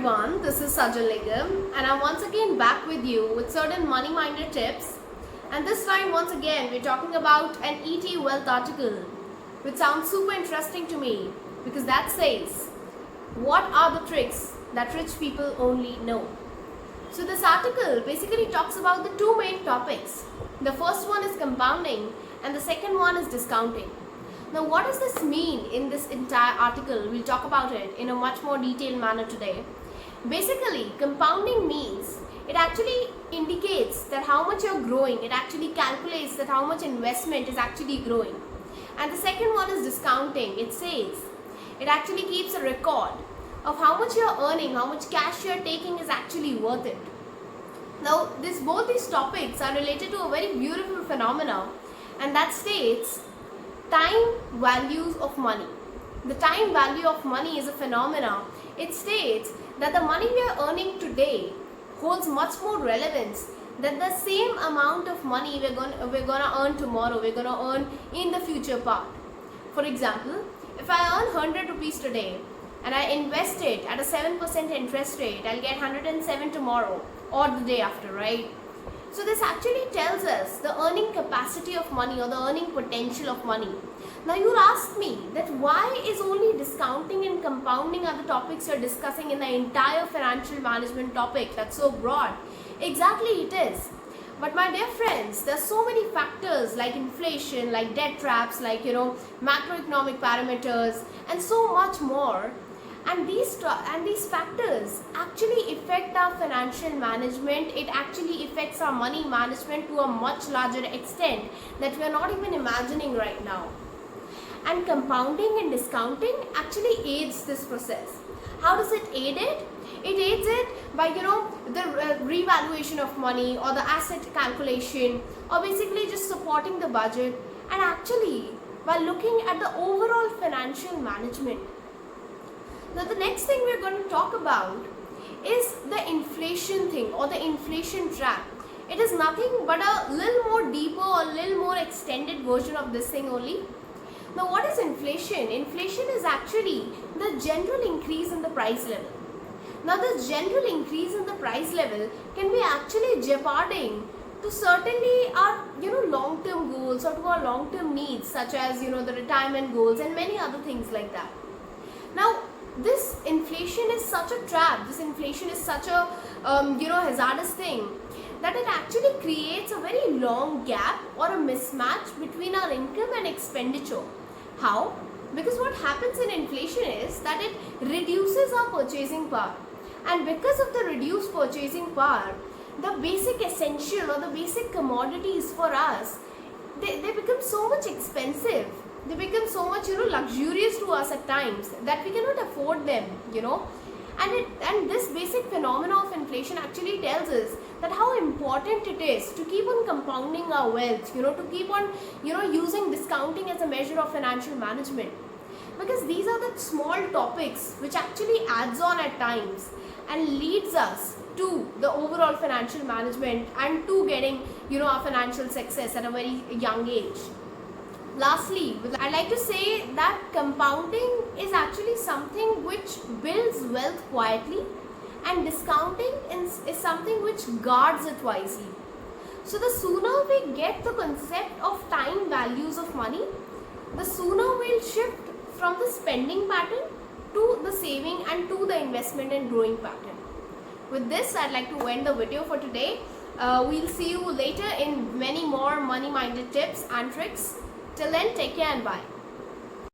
everyone, this is Sajal Lingam and I'm once again back with you with certain money-minded tips, and this time once again we're talking about an ET Wealth article which sounds super interesting to me because that says, what are the tricks that rich people only know? So this article basically talks about the two main topics. The first one is compounding and the second one is discounting. Now what does this mean in this entire article? We'll talk about it in a much more detailed manner today. Basically, compounding means it actually indicates that how much you're growing. It actually calculates that how much investment is actually growing. And the second one is discounting. It says it actually keeps a record of how much you're earning, how much cash you're taking is actually worth it. Now both these topics are related to a very beautiful phenomena, and that states time values of money. The time value of money is a phenomena. It states that the money we are earning today holds much more relevance than the same amount of money we're gonna earn tomorrow, we're gonna earn in the future part. For example, if I earn 100 rupees today and I invest it at a 7% interest rate, I'll get 107 tomorrow or the day after, right? So this actually tells us the earning capacity of money or the earning potential of money. Now you'll ask me that why is only discounting and compounding are the topics you're discussing in the entire financial management topic that's so broad? Exactly it is. But my dear friends, there's so many factors like inflation, like debt traps, like macroeconomic parameters and so much more. And these factors actually affect our financial management. It actually affects our money management to a much larger extent that we are not even imagining right now. And compounding and discounting actually aids this process. How does it aid it? It aids it by the revaluation of money or the asset calculation, or basically just supporting the budget, and actually by looking at the overall financial management. Now the next thing we're going to talk about is the inflation thing or the inflation trap. It is nothing but a little more deeper or a little more extended version of this thing only. Now what is inflation? Inflation is actually the general increase in the price level. Now this general increase in the price level can be actually jeoparding to certainly our long-term goals or to our long-term needs, such as the retirement goals and many other things like that. Now this inflation is such a trap, this inflation is such a hazardous thing that it actually creates a very long gap or a mismatch between our income and expenditure. How? Because what happens in inflation is that it reduces our purchasing power, and because of the reduced purchasing power, the basic essential or the basic commodities for us, they become so much expensive. They become so much luxurious to us at times that we cannot afford them, and this basic phenomena of inflation actually tells us that how important it is to keep on compounding our wealth, to keep on using discounting as a measure of financial management, because these are the small topics which actually adds on at times and leads us to the overall financial management and to getting our financial success at a very young age. Lastly, I'd like to say that compounding is actually something which builds wealth quietly, and discounting is something which guards it wisely. So the sooner we get the concept of time values of money, the sooner we'll shift from the spending pattern to the saving and to the investment and growing pattern. With this, I'd like to end the video for today. We'll see you later in many more money-minded tips and tricks. Till then, take care and bye.